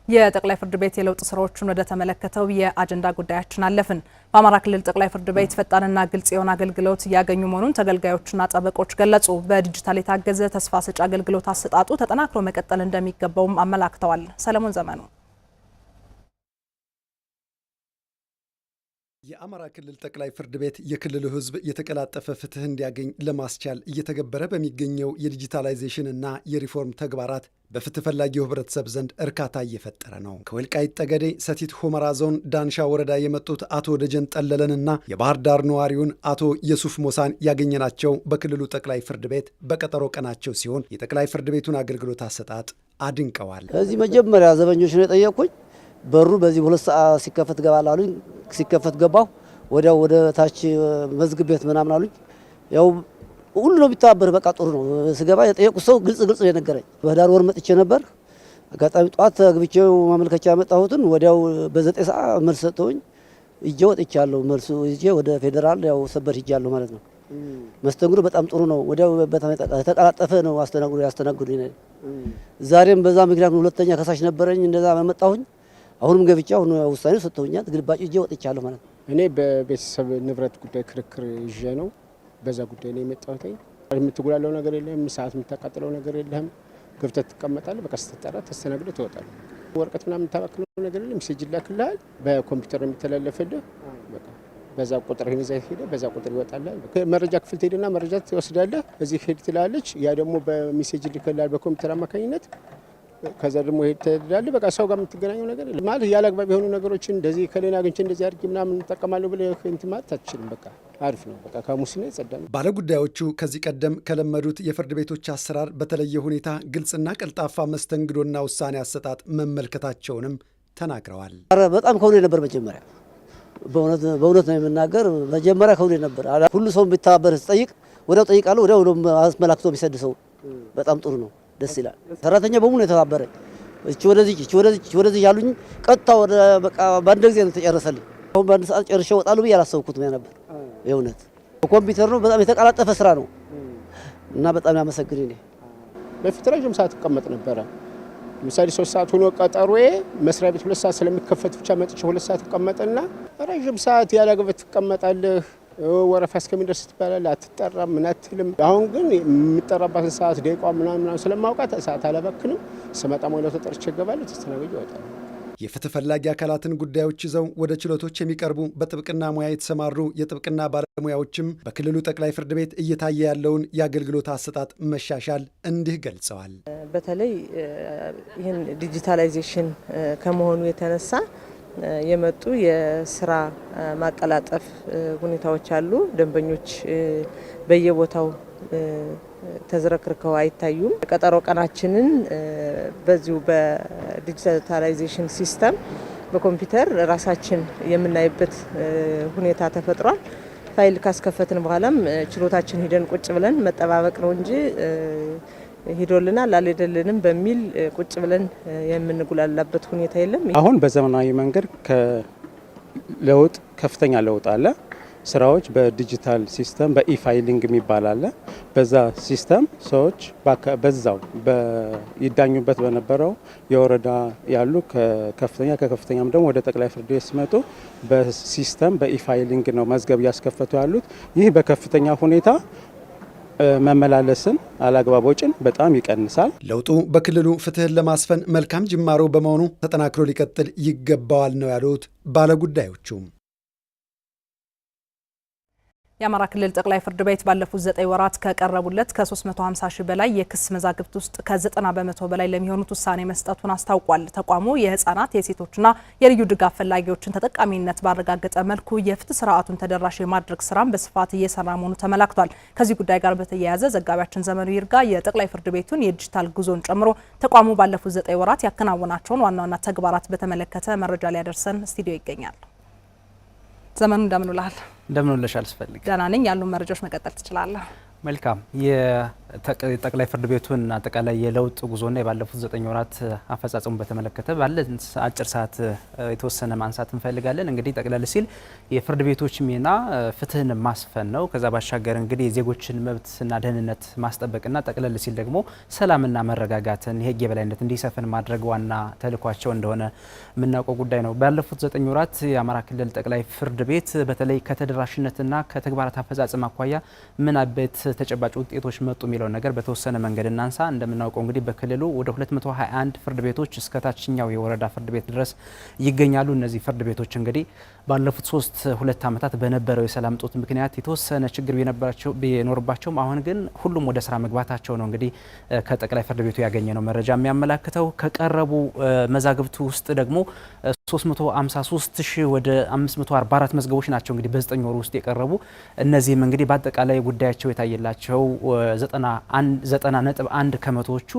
የጠቅላይ ፍርድ ቤት የለውጥ ስራዎችን ወደ ተመለከተው የአጀንዳ ጉዳያችን አለፍን። በአማራ ክልል ጠቅላይ ፍርድ ቤት ፈጣንና ግልጽ የሆነ አገልግሎት ያገኙ መሆኑን ተገልጋዮችና ጠበቆች ገለጹ። በዲጂታል የታገዘ ተስፋ ሰጪ አገልግሎት አሰጣጡ ተጠናክሮ መቀጠል እንደሚገባውም አመላክተዋል። ሰለሞን ዘመኑ የአማራ ክልል ጠቅላይ ፍርድ ቤት የክልሉ ሕዝብ የተቀላጠፈ ፍትህ እንዲያገኝ ለማስቻል እየተገበረ በሚገኘው የዲጂታላይዜሽን እና የሪፎርም ተግባራት በፍትህ ፈላጊው ህብረተሰብ ዘንድ እርካታ እየፈጠረ ነው። ከወልቃይት ጠገዴ ሰቲት ሁመራ ዞን ዳንሻ ወረዳ የመጡት አቶ ደጀን ጠለለንና የባህር ዳር ነዋሪውን አቶ የሱፍ ሞሳን ያገኘናቸው በክልሉ ጠቅላይ ፍርድ ቤት በቀጠሮ ቀናቸው ሲሆን የጠቅላይ ፍርድ ቤቱን አገልግሎት አሰጣጥ አድንቀዋል። ከዚህ መጀመሪያ ዘበኞች ነው የጠየቁኝ። በሩ በዚህ 2 ሰዓት ሲከፈት ገባል አሉኝ። ሲከፈት ገባሁ። ወዲያው ወደ ታች መዝግብ ቤት ምናምን አሉኝ። ያው ሁሉ ነው ቢተባበር በቃ ጥሩ ነው። ስገባ የጠየቁት ሰው ግልጽ ነው የነገረኝ። በህዳር ወር መጥቼ ነበር። አጋጣሚ ጧት ግብቼው ማመልከቻ ያመጣሁትን ወዲያው በ9 ሰዓት መልስ ሰጥተውኝ እጄ ወጥቻለሁ። መልሱ እጄ ወደ ፌዴራል ያው ሰበር ሂጃለሁ ማለት ነው። መስተንግዶ በጣም ጥሩ ነው። ወዲያው በጣም ተቀላጠፈ ነው ያስተናግዱኝ። ዛሬም በዛ ምክንያት ሁለተኛ ከሳሽ ነበረኝ። እንደዛ መጣሁኝ። አሁንም ገብቻ አሁን ውሳኔው ሰጥተውኛል። ግልባጭ እጄ ወጥቻለሁ ማለት ነው። እኔ በቤተሰብ ንብረት ጉዳይ ክርክር ይዤ ነው በዛ ጉዳይ ላይ የመጣሁት። የምትጉላለው ነገር የለም፣ ሰዓት የምታቃጥለው ነገር የለም። ገብተህ ትቀመጣለህ። በቃ ስትጠራ ተስተናግደህ ትወጣለህ። ወረቀት ምናምን የምታባክነው ነገር የለም። ሜሴጅ ይላክልሃል። በኮምፒውተር የሚተላለፍልህ በቃ በዛ ቁጥር ይዘህ ሄደህ በዛ ቁጥር ይወጣልሃል። መረጃ ክፍል ትሄድና መረጃ ትወስዳለህ። እዚህ ሄድ ትላለች። ያ ደግሞ በሜሴጅ ይልክልሃል በኮምፒውተር አማካኝነት። ከዛ ደግሞ ሄድ ትላለህ። በቃ ሰው ጋር የምትገናኘው ነገር የለም ማለት ያለ አግባብ የሆኑ ነገሮችን እንደዚህ ከሌላ አግኝቼ እንደዚህ አድርጌ ምናምን እንጠቀማለሁ ብለህ እንትን ማለት አትችልም። በቃ አሪፍ ነው። በቃ ከሙስና የጸዳ ነው። ባለጉዳዮቹ ከዚህ ቀደም ከለመዱት የፍርድ ቤቶች አሰራር በተለየ ሁኔታ ግልጽና ቀልጣፋ መስተንግዶና ውሳኔ አሰጣጥ መመልከታቸውንም ተናግረዋል። በጣም ከሁኔ ነበር መጀመሪያ በእውነት ነው የምናገር። መጀመሪያ ከሁኔ ነበር። ሁሉ ሰው ቢተባበር ስጠይቅ ወዲያው ጠይቃለሁ። ወዲያው አስመላክቶ የሚሰድ ሰው በጣም ጥሩ ነው። ደስ ይላል። ሰራተኛ በሙሉ የተባበረኝ እቺ ወደዚህ ያሉኝ ቀጥታ ወደ በቃ በአንድ ጊዜ ነው ተጨረሰልኝ። አሁን በአንድ ሰዓት ጨርሼ እወጣለሁ ብዬ አላሰብኩትም ነበር። የእውነት ኮምፒውተር ነው። በጣም የተቀላጠፈ ስራ ነው እና በጣም ያመሰግን። እኔ በፊት ረጅም ሰዓት እቀመጥ ነበረ። ለምሳሌ 3 ሰዓት ሆኖ ቀጠሮዬ መስሪያ ቤት 2 ሰዓት ስለሚከፈት ብቻ መጥቼ 2 ሰዓት እቀመጥና ረጅም ሰዓት ያላግበት ትቀመጣለህ። ወረፋ እስከሚደርስ ትባላለህ። አትጠራም ምን አትልም። አሁን ግን የምጠራባትን ሰዓት ደቂቃ ምናምን ስለማውቃት ሰዓት አላባክንም። ስመጣ ሞላው ተጠርቼ እገባለሁ። ተስተናግጄ እወጣለሁ። የፍትህ ፈላጊ አካላትን ጉዳዮች ይዘው ወደ ችሎቶች የሚቀርቡ በጥብቅና ሙያ የተሰማሩ የጥብቅና ባለሙያዎችም በክልሉ ጠቅላይ ፍርድ ቤት እየታየ ያለውን የአገልግሎት አሰጣጥ መሻሻል እንዲህ ገልጸዋል። በተለይ ይህን ዲጂታላይዜሽን ከመሆኑ የተነሳ የመጡ የስራ ማቀላጠፍ ሁኔታዎች አሉ። ደንበኞች በየቦታው ተዝረክርከው አይታዩም። ቀጠሮ ቀናችንን በዚሁ በዲጂታላይዜሽን ሲስተም በኮምፒውተር ራሳችን የምናይበት ሁኔታ ተፈጥሯል። ፋይል ካስከፈትን በኋላም ችሎታችን ሂደን ቁጭ ብለን መጠባበቅ ነው እንጂ ሂዶልናል አልሄደልንም በሚል ቁጭ ብለን የምንጉላላበት ሁኔታ የለም። አሁን በዘመናዊ መንገድ ከለውጥ ከፍተኛ ለውጥ አለ። ስራዎች በዲጂታል ሲስተም በኢፋይሊንግ የሚባል አለ። በዛ ሲስተም ሰዎች በዛው ይዳኙበት በነበረው የወረዳ ያሉ ከከፍተኛም ደግሞ ወደ ጠቅላይ ፍርድ ቤት ሲመጡ በሲስተም በኢፋይሊንግ ነው መዝገብ እያስከፈቱ ያሉት። ይህ በከፍተኛ ሁኔታ መመላለስን አላግባብ ወጪን በጣም ይቀንሳል። ለውጡ በክልሉ ፍትህን ለማስፈን መልካም ጅማሮ በመሆኑ ተጠናክሮ ሊቀጥል ይገባዋል ነው ያሉት ባለጉዳዮቹም። የአማራ ክልል ጠቅላይ ፍርድ ቤት ባለፉት 9 ወራት ከቀረቡለት ከ350 ሺህ በላይ የክስ መዛግብት ውስጥ ከ90 በመቶ በላይ ለሚሆኑት ውሳኔ መስጠቱን አስታውቋል። ተቋሙ የህፃናት የሴቶችና የልዩ ድጋፍ ፈላጊዎችን ተጠቃሚነት ባረጋገጠ መልኩ የፍትህ ስርዓቱን ተደራሽ የማድረግ ስራም በስፋት እየሰራ መሆኑ ተመላክቷል። ከዚህ ጉዳይ ጋር በተያያዘ ዘጋቢያችን ዘመኑ ይርጋ የጠቅላይ ፍርድ ቤቱን የዲጂታል ጉዞን ጨምሮ ተቋሙ ባለፉት 9 ወራት ያከናወናቸውን ዋና ዋና ተግባራት በተመለከተ መረጃ ሊያደርሰን ስቱዲዮ ይገኛል። ዘመኑ እንደምን ውለሃል? እንደምን ውለሻል? አስፈልግ ደህና ነኝ። ያሉ መረጃዎች መቀጠል ትችላለህ። መልካም የጠቅላይ ፍርድ ቤቱን አጠቃላይ የለውጥ ጉዞና የባለፉት 9 ወራት አፈጻጸሙ በተመለከተ ባለን አጭር ሰዓት የተወሰነ ማንሳት እንፈልጋለን። እንግዲህ ጠቅለል ሲል የፍርድ ቤቶች ሚና ፍትህን ማስፈን ነው። ከዛ ባሻገር እንግዲህ የዜጎችን መብትና ደህንነት ማስጠበቅና ጠቅለል ሲል ደግሞ ሰላምና መረጋጋትን የህግ የበላይነት እንዲሰፍን ማድረግ ዋና ተልኳቸው እንደሆነ የምናውቀው ጉዳይ ነው። ባለፉት 9 ወራት የአማራ ክልል ጠቅላይ ፍርድ ቤት በተለይ ከተደራሽነትና ከተግባራት አፈጻጸም አኳያ ምን አበይት ተጨባጭ ውጤቶች መጡ የሚለው ነገር በተወሰነ መንገድ እናንሳ። እንደምናውቀው እንግዲህ በክልሉ ወደ 221 ፍርድ ቤቶች እስከ ታችኛው የወረዳ ፍርድ ቤት ድረስ ይገኛሉ። እነዚህ ፍርድ ቤቶች እንግዲህ ባለፉት 2 ዓመታት በነበረው የሰላም ጦት ምክንያት የተወሰነ ችግር ቢኖርባቸውም አሁን ግን ሁሉም ወደ ስራ መግባታቸው ነው እንግዲህ ከጠቅላይ ፍርድ ቤቱ ያገኘነው መረጃ የሚያመላክተው። ከቀረቡ መዛግብቱ ውስጥ ደግሞ 353 ሺህ ወደ 544 መዝገቦች ናቸው እንግዲህ በ9 ወር ውስጥ የቀረቡ። እነዚህም እንግዲህ በአጠቃላይ ጉዳያቸው የታየላቸው 90.1 ከመቶዎቹ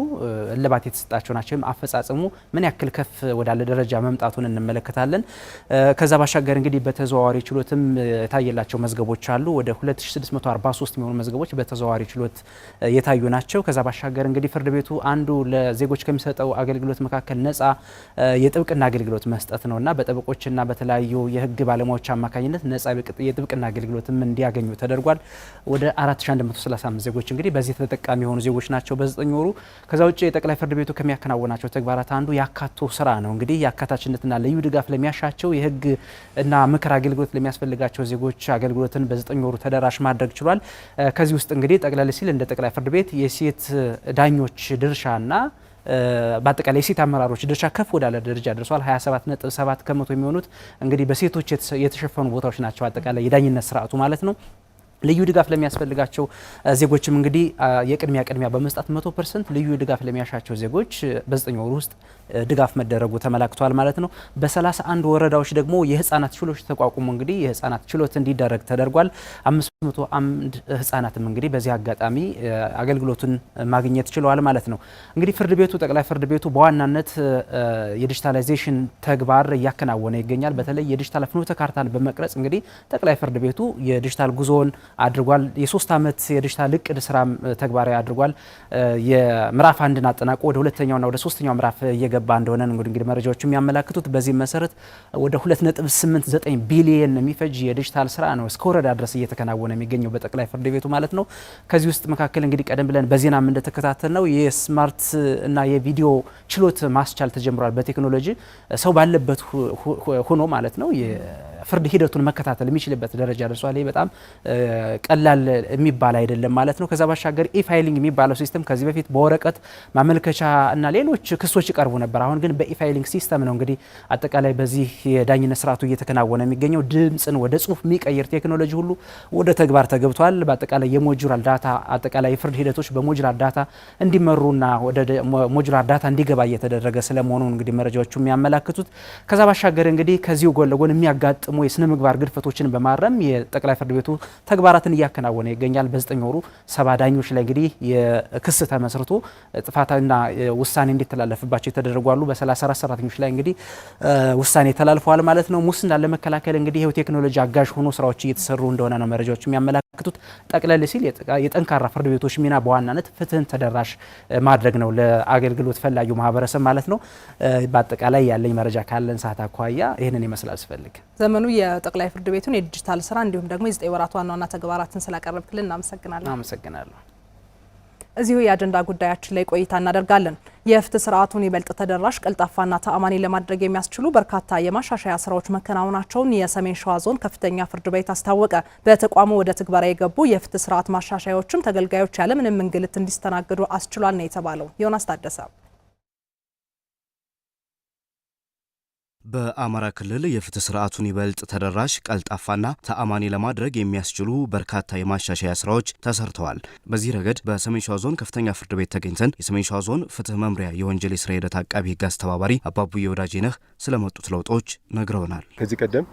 እልባት የተሰጣቸው ናቸው። አፈጻጸሙ ምን ያክል ከፍ ወዳለ ደረጃ መምጣቱን እንመለከታለን። ከዛ ባሻገር እንግዲህ በተዘዋዋሪ ችሎትም የታየላቸው መዝገቦች አሉ። ወደ 2643 የሚሆኑ መዝገቦች በተዘዋዋሪ ችሎት የታዩ ናቸው። ከዛ ባሻገር እንግዲህ ፍርድ ቤቱ አንዱ ለዜጎች ከሚሰጠው አገልግሎት መካከል ነጻ የጥብቅና አገልግሎት መስጠት ነውና በጠበቆችና በተለያዩ የህግ ባለሙያዎች አማካኝነት ነጻ የጥብቅና አገልግሎትም እንዲያገኙ ተደርጓል። ወደ 4135 ዜጎች እንግዲህ በዚህ ተጠቃሚ የሆኑ ዜጎች ናቸው በ9 ወሩ። ከዛ ውጭ የጠቅላይ ፍርድ ቤቱ ከሚያከናውናቸው ተግባራት አንዱ ያካቶ ስራ ነው። እንግዲህ የአካታችነትና ልዩ ድጋፍ ለሚያሻቸው የህግ እና ምክር አገልግሎት ለሚያስፈልጋቸው ዜጎች አገልግሎትን በ9 ወሩ ተደራሽ ማድረግ ችሏል። ከዚህ ውስጥ እንግዲህ ጠቅለል ሲል እንደ ጠቅላይ ፍርድ ቤት የሴት ዳኞች ድርሻና በአጠቃላይ የሴት አመራሮች ድርሻ ከፍ ወዳለ ደረጃ ደርሷል። 27.7 ከመቶ የሚሆኑት እንግዲህ በሴቶች የተሸፈኑ ቦታዎች ናቸው። አጠቃላይ የዳኝነት ስርዓቱ ማለት ነው። ልዩ ድጋፍ ለሚያስፈልጋቸው ዜጎችም እንግዲህ የቅድሚያ በመስጠት 100% ልዩ ድጋፍ ለሚያሻቸው ዜጎች በ9 ወር ውስጥ ድጋፍ መደረጉ ተመላክቷል ማለት ነው። በ31 ወረዳዎች ደግሞ የህፃናት ችሎት ተቋቁሞ እንግዲህ የህፃናት ችሎት እንዲደረግ ተደርጓል። 501 ህፃናትም እንግዲህ በዚህ አጋጣሚ አገልግሎቱን ማግኘት ችለዋል ማለት ነው። እንግዲህ ፍርድ ቤቱ ጠቅላይ ፍርድ ቤቱ በዋናነት የዲጂታላይዜሽን ተግባር እያከናወነ ይገኛል። በተለይ የዲጂታል ፍኖተ ካርታን በመቅረጽ እንግዲህ ጠቅላይ ፍርድ ቤቱ የዲጂታል ጉዞውን አድርጓል። የ3 ዓመት የዲጂታል እቅድ ስራ ተግባራዊ አድርጓል። የምዕራፍ 1ን አጠናቆ ወደ 2ኛውና ወደ 3ኛው ምዕራፍ እየገባ እንደሆነ እንግዲህ መረጃዎች የሚያመላክቱት። በዚህ መሰረት ወደ 2.89 ቢሊየን የሚፈጅ የዲጂታል ስራ ነው እስከ ወረዳ ድረስ እየተከናወነ የሚገኘው በጠቅላይ ፍርድ ቤቱ ማለት ነው። ከዚህ ውስጥ መካከል እንግዲህ ቀደም ብለን በዜናም እንደተከታተል ነው የስማርት እና የቪዲዮ ችሎት ማስቻል ተጀምሯል። በቴክኖሎጂ ሰው ባለበት ሆኖ ማለት ነው የፍርድ ሂደቱን መከታተል የሚችልበት ደረጃ ደርሷል። ይሄ በጣም ቀላል የሚባል አይደለም ማለት ነው። ከዛ ባሻገር ኢፋይሊንግ የሚባለው ሲስተም ከዚህ በፊት በወረቀት ማመልከቻ እና ሌሎች ክሶች ይቀርቡ ነበር። አሁን ግን በኢፋይሊንግ ሲስተም ነው እንግዲህ አጠቃላይ በዚህ የዳኝነት ስርዓቱ እየተከናወነ የሚገኘው። ድምጽን ወደ ጽሁፍ የሚቀይር ቴክኖሎጂ ሁሉ ወደ ተግባር ተገብቷል። በአጠቃላይ የሞጁላር ዳታ አጠቃላይ የፍርድ ሂደቶች በሞጁላር ዳታ እንዲመሩና ወደ ሞጁላር ዳታ እንዲገባ እየተደረገ ስለመሆኑ እንግዲህ መረጃዎቹ የሚያመላክቱት። ከዛ ባሻገር እንግዲህ ከዚሁ ጎን ለጎን የሚያጋጥሙ የስነ ምግባር ግድፈቶችን በማረም የጠቅላይ ፍርድ ቤቱ ተግባራትን እያከናወነ ይገኛል። በ9 ወሩ 70 ዳኞች ላይ እንግዲህ የክስ ተመስርቶ ጥፋትና ውሳኔ እንዲተላለፍባቸው የተደረጉ አሉ። በ34 ሰራተኞች ላይ እንግዲህ ውሳኔ ተላልፈዋል ማለት ነው። ሙስና ለመከላከል እንግዲህ ይሄው ቴክኖሎጂ አጋዥ ሆኖ ስራዎች እየተሰሩ እንደሆነ ነው መረጃዎች የሚያመላክቱት። ጠቅለል ሲል የጠንካራ ፍርድ ቤቶች ሚና በዋናነት ፍትህን ተደራሽ ማድረግ ነው ለአገልግሎት ፈላጊው ማህበረሰብ ማለት ነው። በአጠቃላይ ያለኝ መረጃ ካለን ሰዓት አኳያ ይህንን ይመስላል። ስፈልግ ዘመኑ የጠቅላይ ፍርድ ቤቱን የዲጂታል ስራ እንዲሁም ደግሞ የ9 ወራት ዋና ተግባራትን ስላቀረብክልን እናመሰግናለን። አመሰግናለሁ። እዚሁ የአጀንዳ ጉዳያችን ላይ ቆይታ እናደርጋለን። የፍትህ ስርዓቱን ይበልጥ ተደራሽ፣ ቀልጣፋና ተአማኒ ለማድረግ የሚያስችሉ በርካታ የማሻሻያ ስራዎች መከናወናቸውን የሰሜን ሸዋ ዞን ከፍተኛ ፍርድ ቤት አስታወቀ። በተቋሙ ወደ ትግበራ የገቡ የፍትህ ስርዓት ማሻሻያዎችም ተገልጋዮች ያለምንም እንግልት እንዲስተናገዱ አስችሏል ነው የተባለው። ዮናስ ታደሰ በአማራ ክልል የፍትህ ስርዓቱን ይበልጥ ተደራሽ ቀልጣፋና ተአማኒ ለማድረግ የሚያስችሉ በርካታ የማሻሻያ ስራዎች ተሰርተዋል። በዚህ ረገድ በሰሜን ሸዋ ዞን ከፍተኛ ፍርድ ቤት ተገኝተን የሰሜን ሸዋ ዞን ፍትህ መምሪያ የወንጀል የስራ ሂደት አቃቢ ህግ አስተባባሪ አባቡዬ ወዳጄነህ ስለመጡት ለውጦች ነግረውናል። ከዚህ ቀደም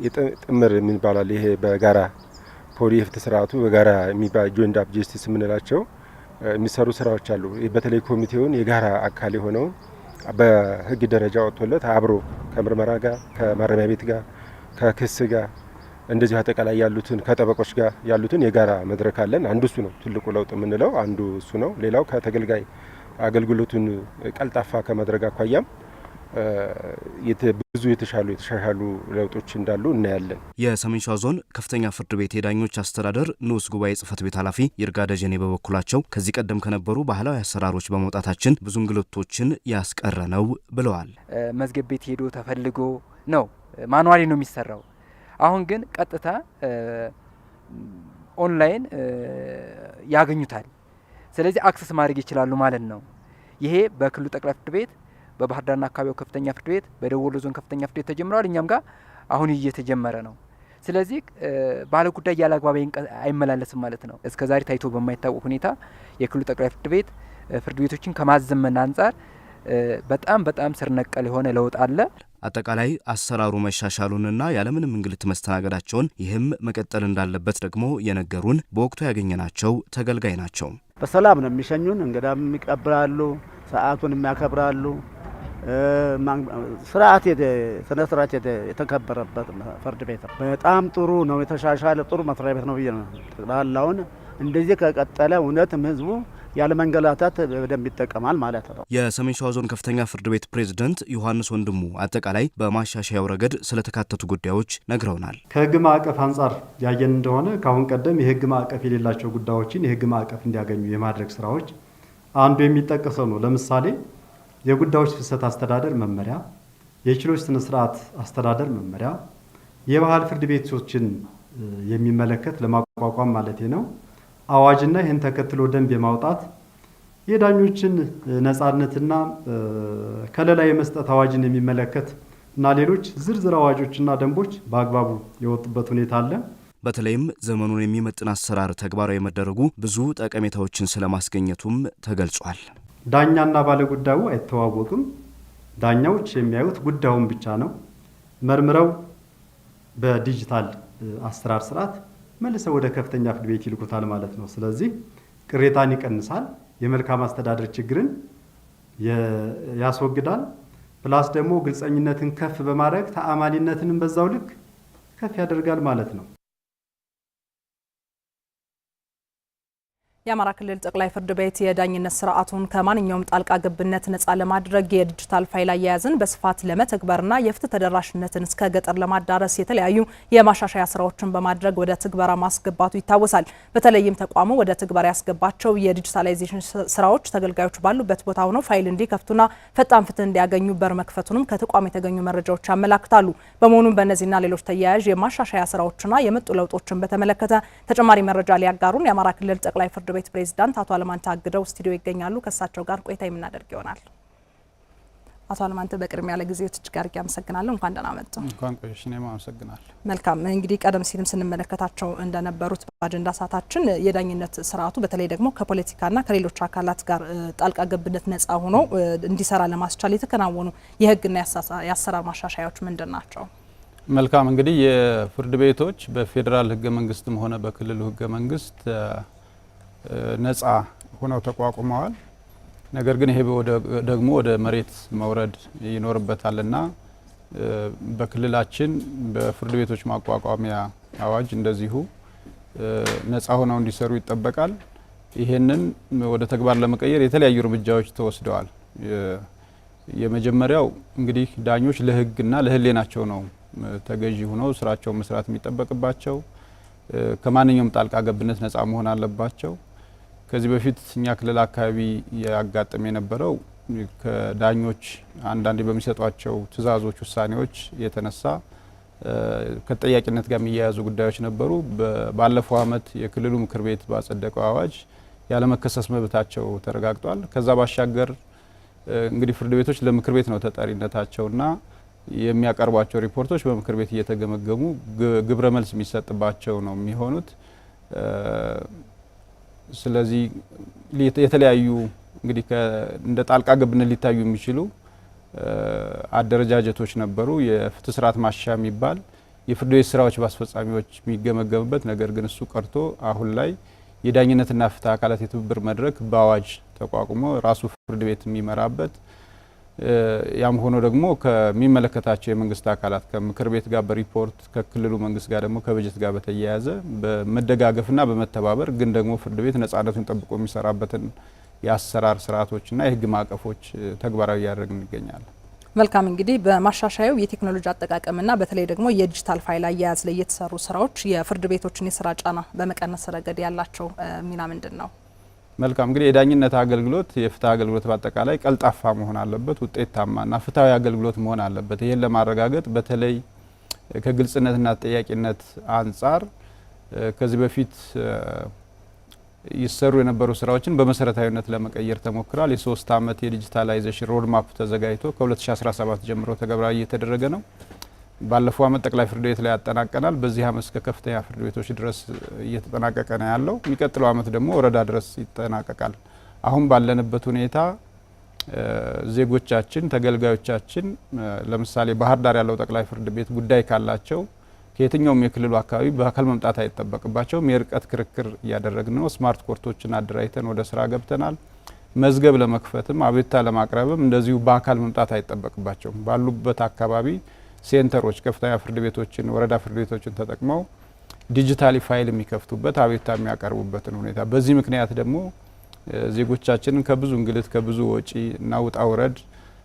የጥምር ምን ይባላል ይሄ በጋራ ፖሊ የፍትህ ስርዓቱ በጋራ የሚባል ጆይንት አፕ ጀስቲስ የምንላቸው የሚሰሩ ስራዎች አሉ። በተለይ ኮሚቴውን የጋራ አካል የሆነውን በህግ ደረጃ ወጥቶለት አብሮ ከምርመራ ጋር ከማረሚያ ቤት ጋር ከክስ ጋር እንደዚህ አጠቃላይ ያሉትን ከጠበቆች ጋር ያሉትን የጋራ መድረክ አለን። አንዱ እሱ ነው ትልቁ ለውጥ የምንለው አንዱ እሱ ነው። ሌላው ከተገልጋይ አገልግሎቱን ቀልጣፋ ከማድረግ አኳያም ብዙ የተሻሻሉ ለውጦች እንዳሉ እናያለን። የሰሜን ሸዋ ዞን ከፍተኛ ፍርድ ቤት የዳኞች አስተዳደር ንዑስ ጉባኤ ጽህፈት ቤት ኃላፊ ይርጋ ደጀኔ በበኩላቸው ከዚህ ቀደም ከነበሩ ባህላዊ አሰራሮች በመውጣታችን ብዙ እንግልቶችን ያስቀረ ነው ብለዋል። መዝገብ ቤት ሄዶ ተፈልጎ ነው ማኑዋሊ ነው የሚሰራው። አሁን ግን ቀጥታ ኦንላይን ያገኙታል። ስለዚህ አክሰስ ማድረግ ይችላሉ ማለት ነው። ይሄ በክልሉ ጠቅላይ ፍርድ ቤት፣ በባህር ዳርና አካባቢው ከፍተኛ ፍርድ ቤት፣ በደቡብ ወሎ ዞን ከፍተኛ ፍርድ ቤት ተጀምሯል። እኛም ጋር አሁን እየተጀመረ ነው። ስለዚህ ባለ ጉዳይ ያለ አግባብ አይመላለስም ማለት ነው። እስከዛሬ ታይቶ በማይታወቅ ሁኔታ የክልሉ ጠቅላይ ፍርድ ቤት ፍርድ ቤቶችን ከማዘመን አንጻር በጣም ስር ነቀል የሆነ ለውጥ አለ። አጠቃላይ አሰራሩ መሻሻሉንና ያለምንም እንግልት መስተናገዳቸውን ይህም መቀጠል እንዳለበት ደግሞ የነገሩን በወቅቱ ያገኘናቸው ተገልጋይ ናቸው። በሰላም ነው የሚሸኙን። እንግዳም ይቀበላሉ፣ ሰዓቱን የሚያከብራሉ። ስነ ስርዓት የተከበረበት ፍርድ ቤት ነው። በጣም ጥሩ ነው። የተሻሻለ ጥሩ መስሪያ ቤት ነው ብዬ ነው። ጠቅላላውን እንደዚህ ከቀጠለ እውነትም ህዝቡ ያለ መንገላታት በደንብ ይጠቀማል ማለት ነው። የሰሜን ሸዋ ዞን ከፍተኛ ፍርድ ቤት ፕሬዝዳንት ዮሐንስ ወንድሙ አጠቃላይ በማሻሻያው ረገድ ስለተካተቱ ጉዳዮች ነግረውናል። ከህግ ማዕቀፍ አንጻር ያየን እንደሆነ ካሁን ቀደም የህግ ማዕቀፍ የሌላቸው ጉዳዮችን የህግ ማዕቀፍ እንዲያገኙ የማድረግ ስራዎች አንዱ የሚጠቀሰው ነው። ለምሳሌ የጉዳዮች ፍሰት አስተዳደር መመሪያ፣ የችሎት ስነ ስርዓት አስተዳደር መመሪያ፣ የባህል ፍርድ ቤቶችን የሚመለከት ለማቋቋም ማለት ነው አዋጅና ይህን ተከትሎ ደንብ የማውጣት የዳኞችን ነጻነትና ከለላ የመስጠት አዋጅን የሚመለከት እና ሌሎች ዝርዝር አዋጆችና ደንቦች በአግባቡ የወጡበት ሁኔታ አለ። በተለይም ዘመኑን የሚመጥን አሰራር ተግባራዊ መደረጉ ብዙ ጠቀሜታዎችን ስለማስገኘቱም ተገልጿል። ዳኛና ባለጉዳዩ አይተዋወቅም። ዳኛዎች የሚያዩት ጉዳዩን ብቻ ነው። መርምረው በዲጂታል አሰራር ስርዓት መልሰው ወደ ከፍተኛ ፍርድ ቤት ይልኩታል ማለት ነው። ስለዚህ ቅሬታን ይቀንሳል፣ የመልካም አስተዳደር ችግርን ያስወግዳል። ፕላስ ደግሞ ግልጸኝነትን ከፍ በማድረግ ተአማኒነትንም በዛው ልክ ከፍ ያደርጋል ማለት ነው። የአማራ ክልል ጠቅላይ ፍርድ ቤት የዳኝነት ስርዓቱን ከማንኛውም ጣልቃ ገብነት ነጻ ለማድረግ የዲጂታል ፋይል አያያዝን በስፋት ለመተግበርና የፍትህ ተደራሽነትን እስከ ገጠር ለማዳረስ የተለያዩ የማሻሻያ ስራዎችን በማድረግ ወደ ትግበራ ማስገባቱ ይታወሳል። በተለይም ተቋሙ ወደ ትግበራ ያስገባቸው የዲጂታላይዜሽን ስራዎች ተገልጋዮች ባሉበት ቦታ ሆነው ፋይል እንዲከፍቱና ፈጣን ፍትህ እንዲያገኙ በር መክፈቱንም ከተቋሙ የተገኙ መረጃዎች ያመላክታሉ። በመሆኑም በእነዚህና ሌሎች ተያያዥ የማሻሻያ ስራዎችና የመጡ ለውጦችን በተመለከተ ተጨማሪ መረጃ ሊያጋሩን የአማራ ክልል ጠቅላይ ፍርድ ቤት ፕሬዝዳንት አቶ አለማንተ አግደው ስቱዲዮ ይገኛሉ። ከሳቸው ጋር ቆይታ የምናደርግ ይሆናል። አቶ አለማንተ በቅድሚያ ለጊዜው እጅግ አድርጌ አመሰግናለሁ። እንኳን ደህና መጡ። እንኳን ቆይሽ። እኔም አመሰግናለሁ። መልካም። እንግዲህ ቀደም ሲልም ስንመለከታቸው እንደነበሩት በአጀንዳ ሰዓታችን የዳኝነት ስርዓቱ በተለይ ደግሞ ከፖለቲካና ከሌሎች አካላት ጋር ጣልቃ ገብነት ነጻ ሆኖ እንዲሰራ ለማስቻል የተከናወኑ የህግና የአሰራር ማሻሻያዎች ምንድን ናቸው? መልካም። እንግዲህ የፍርድ ቤቶች በፌዴራል ህገ መንግስትም ሆነ በክልሉ ህገ መንግስት ነጻ ሆነው ተቋቁመዋል። ነገር ግን ይሄ ደግሞ ወደ መሬት መውረድ ይኖርበታልና በክልላችን በፍርድ ቤቶች ማቋቋሚያ አዋጅ እንደዚሁ ነጻ ሆነው እንዲሰሩ ይጠበቃል። ይሄንን ወደ ተግባር ለመቀየር የተለያዩ እርምጃዎች ተወስደዋል። የመጀመሪያው እንግዲህ ዳኞች ለህግና ለህሊናቸው ነው ተገዢ ሆነው ስራቸውን መስራት የሚጠበቅባቸው። ከማንኛውም ጣልቃ ገብነት ነጻ መሆን አለባቸው። ከዚህ በፊት እኛ ክልል አካባቢ ያጋጠመ የነበረው ከዳኞች አንዳንዴ በሚሰጧቸው ትዕዛዞች፣ ውሳኔዎች የተነሳ ከተጠያቂነት ጋር የሚያያዙ ጉዳዮች ነበሩ። ባለፈው ዓመት የክልሉ ምክር ቤት ባጸደቀው አዋጅ ያለመከሰስ መብታቸው ተረጋግጧል። ከዛ ባሻገር እንግዲህ ፍርድ ቤቶች ለምክር ቤት ነው ተጠሪነታቸውና የሚያቀርቧቸው ሪፖርቶች በምክር ቤት እየተገመገሙ ግብረ መልስ የሚሰጥባቸው ነው የሚሆኑት። ስለዚህ የተለያዩ እንግዲህ እንደ ጣልቃ ገብነት ሊታዩ የሚችሉ አደረጃጀቶች ነበሩ። የፍትህ ስርዓት ማሻሻያ የሚባል የፍርድ ቤት ስራዎች በአስፈጻሚዎች የሚገመገምበት፣ ነገር ግን እሱ ቀርቶ አሁን ላይ የዳኝነትና ፍትህ አካላት የትብብር መድረክ በአዋጅ ተቋቁሞ ራሱ ፍርድ ቤት የሚመራበት ያም ሆኖ ደግሞ ከሚመለከታቸው የመንግስት አካላት ከምክር ቤት ጋር በሪፖርት ከክልሉ መንግስት ጋር ደግሞ ከበጀት ጋር በተያያዘ በመደጋገፍና በመተባበር ግን ደግሞ ፍርድ ቤት ነጻነቱን ጠብቆ የሚሰራበትን የአሰራር ስርዓቶችና የህግ ማዕቀፎች ተግባራዊ ያደረግን እንገኛለን። መልካም እንግዲህ በማሻሻያው የቴክኖሎጂ አጠቃቀምና በተለይ ደግሞ የዲጂታል ፋይል አያያዝ ላይ የተሰሩ ስራዎች የፍርድ ቤቶችን የስራ ጫና በመቀነስ ረገድ ያላቸው ሚና ምንድን ነው? መልካም እንግዲህ የዳኝነት አገልግሎት የፍትህ አገልግሎት በአጠቃላይ ቀልጣፋ መሆን አለበት፣ ውጤታማና ፍትሃዊ አገልግሎት መሆን አለበት። ይሄን ለማረጋገጥ በተለይ ከግልጽነትና ተጠያቂነት አንጻር ከዚህ በፊት ይሰሩ የነበሩ ስራዎችን በመሰረታዊነት ለመቀየር ተሞክሯል። የ3 ዓመት የዲጂታላይዜሽን ሮድማፕ ተዘጋጅቶ ከ2017 ጀምሮ ተግባራዊ እየተደረገ ነው። ባለፈው ዓመት ጠቅላይ ፍርድ ቤት ላይ ያጠናቀናል። በዚህ ዓመት እስከ ከፍተኛ ፍርድ ቤቶች ድረስ እየተጠናቀቀ ነው ያለው። የሚቀጥለው ዓመት ደግሞ ወረዳ ድረስ ይጠናቀቃል። አሁን ባለንበት ሁኔታ ዜጎቻችን ተገልጋዮቻችን ለምሳሌ ባህር ዳር ያለው ጠቅላይ ፍርድ ቤት ጉዳይ ካላቸው ከየትኛውም የክልሉ አካባቢ በአካል መምጣት አይጠበቅባቸውም። የርቀት ክርክር እያደረግን ነው። ስማርት ኮርቶችን አደራጅተን ወደ ስራ ገብተናል። መዝገብ ለመክፈትም አቤቱታ ለማቅረብም እንደዚሁ በአካል መምጣት አይጠበቅባቸውም። ባሉበት አካባቢ ሴንተሮች ከፍተኛ ፍርድ ቤቶችን ወረዳ ፍርድ ቤቶችን ተጠቅመው ዲጂታሊ ፋይል የሚከፍቱበት አቤቱታ የሚያቀርቡበትን ሁኔታ በዚህ ምክንያት ደግሞ ዜጎቻችንን ከብዙ እንግልት ከብዙ ወጪ እና ውጣ ውረድ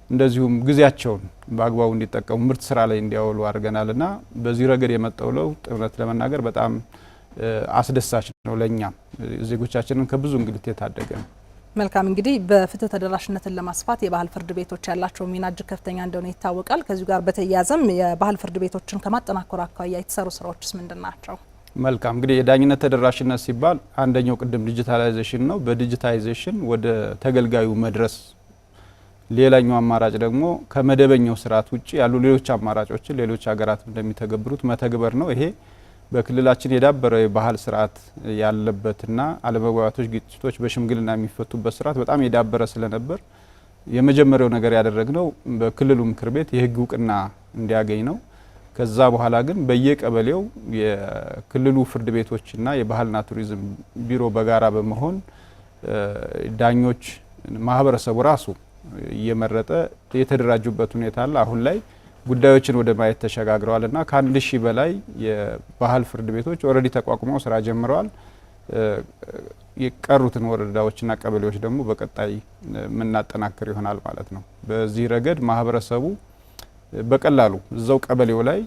እንደዚሁም ጊዜያቸውን በአግባቡ እንዲጠቀሙ ምርት ስራ ላይ እንዲያውሉ አድርገናልና በዚህ ረገድ የመጣው ለውጥ እውነት ለመናገር በጣም አስደሳች ነው። ለኛም ዜጎቻችንን ከብዙ እንግልት የታደገ ነው። መልካም እንግዲህ በፍትህ ተደራሽነትን ለማስፋት የባህል ፍርድ ቤቶች ያላቸው ሚና እጅግ ከፍተኛ እንደሆነ ይታወቃል። ከዚሁ ጋር በተያያዘም የባህል ፍርድ ቤቶችን ከማጠናከር አኳያ የተሰሩ ስራዎችስ ምንድን ናቸው? መልካም እንግዲህ የዳኝነት ተደራሽነት ሲባል አንደኛው ቅድም ዲጂታላይዜሽን ነው። በዲጂታላይዜሽን ወደ ተገልጋዩ መድረስ፣ ሌላኛው አማራጭ ደግሞ ከመደበኛው ስርዓት ውጪ ያሉ ሌሎች አማራጮችን ሌሎች ሀገራት እንደሚተገብሩት መተግበር ነው። ይሄ በክልላችን የዳበረ የባህል ስርዓት ያለበትና አለመግባባቶች፣ ግጭቶች በሽምግልና የሚፈቱበት ስርዓት በጣም የዳበረ ስለነበር የመጀመሪያው ነገር ያደረግነው በክልሉ ምክር ቤት የህግ እውቅና እንዲያገኝ ነው። ከዛ በኋላ ግን በየቀበሌው የክልሉ ፍርድ ቤቶችና የባህልና ቱሪዝም ቢሮ በጋራ በመሆን ዳኞች ማህበረሰቡ ራሱ እየመረጠ የተደራጁበት ሁኔታ አለ። አሁን ላይ ጉዳዮችን ወደ ማየት ተሸጋግረዋልና ከ1000 በላይ የባህል ፍርድ ቤቶች ኦልሬዲ ተቋቁመው ስራ ጀምረዋል። የቀሩትን ወረዳዎችና ቀበሌዎች ደግሞ በቀጣይ የምናጠናክር ይሆናል ማለት ነው። በዚህ ረገድ ማህበረሰቡ በቀላሉ እዛው ቀበሌው ላይ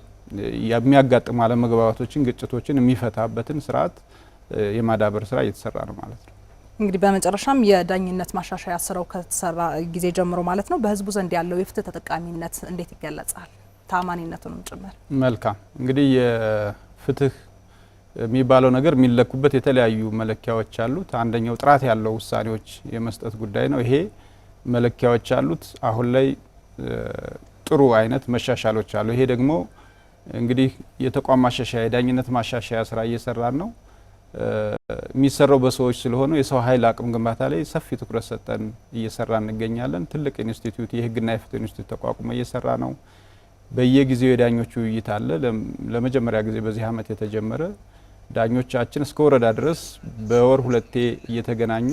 የሚያጋጥሙ አለመግባባቶችን፣ ግጭቶችን የሚፈታበትን ስርዓት የማዳበር ስራ እየተሰራ ነው ማለት ነው። እንግዲህ በመጨረሻም የዳኝነት ማሻሻያ ስራው ከተሰራ ጊዜ ጀምሮ ማለት ነው በህዝቡ ዘንድ ያለው የፍትህ ተጠቃሚነት እንዴት ይገለጻል? ታማኒነቱንም ጭምር። መልካም እንግዲህ የፍትህ የሚባለው ነገር የሚለኩበት የተለያዩ መለኪያዎች አሉት። አንደኛው ጥራት ያለው ውሳኔዎች የመስጠት ጉዳይ ነው። ይሄ መለኪያዎች አሉት። አሁን ላይ ጥሩ አይነት መሻሻሎች አሉ። ይሄ ደግሞ እንግዲህ የተቋም ማሻሻያ የዳኝነት ማሻሻያ ስራ እየሰራን ነው። የሚሰራው በሰዎች ስለሆነ የሰው ኃይል አቅም ግንባታ ላይ ሰፊ ትኩረት ሰጠን እየሰራ እንገኛለን። ትልቅ ኢንስቲትዩት የህግና የፍትህ ኢንስቲትዩት ተቋቁሞ እየሰራ ነው። በየጊዜው የዳኞች ውይይት አለ። ለመጀመሪያ ጊዜ በዚህ አመት የተጀመረ ዳኞቻችን እስከ ወረዳ ድረስ በወር 2 እየተገናኙ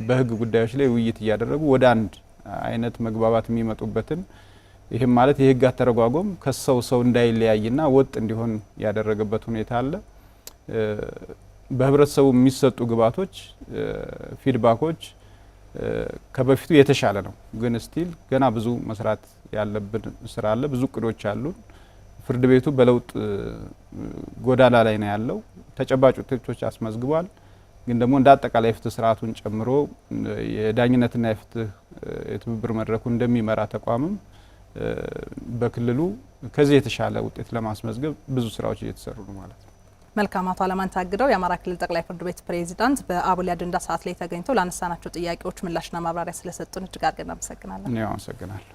በህግ ጉዳዮች ላይ ውይይት እያደረጉ ወደ አንድ አይነት መግባባት የሚመጡበትን ይህም ማለት የህግ አተረጓጎም ከሰው ሰው እንዳይለያይና ወጥ እንዲሆን ያደረገበት ሁኔታ አለ። በህብረተሰቡ የሚሰጡ ግባቶች ፊድባኮች ከበፊቱ የተሻለ ነው። ግን ስቲል ገና ብዙ መስራት ያለብን ስራ አለ። ብዙ እቅዶች አሉ። ፍርድ ቤቱ በለውጥ ጎዳና ላይ ነው ያለው። ተጨባጭ ውጤቶች አስመዝግቧል። ግን ደግሞ እንደ አጠቃላይ የፍትህ ስርዓቱን ጨምሮ የዳኝነትና የፍትህ የትብብር መድረኩን እንደሚመራ ተቋምም በክልሉ ከዚህ የተሻለ ውጤት ለማስመዝገብ ብዙ ስራዎች እየተሰሩ ነው ማለት ነው። መልካም። አቶ አለማን ታግደው የአማራ ክልል ጠቅላይ ፍርድ ቤት ፕሬዚዳንት በአቦሌ አጀንዳ ሰዓት ላይ ተገኝተው ላነሳናቸው ጥያቄዎች ምላሽና ማብራሪያ ስለሰጡን እጅግ አድርገን እናመሰግናለን። እኔ አመሰግናለሁ።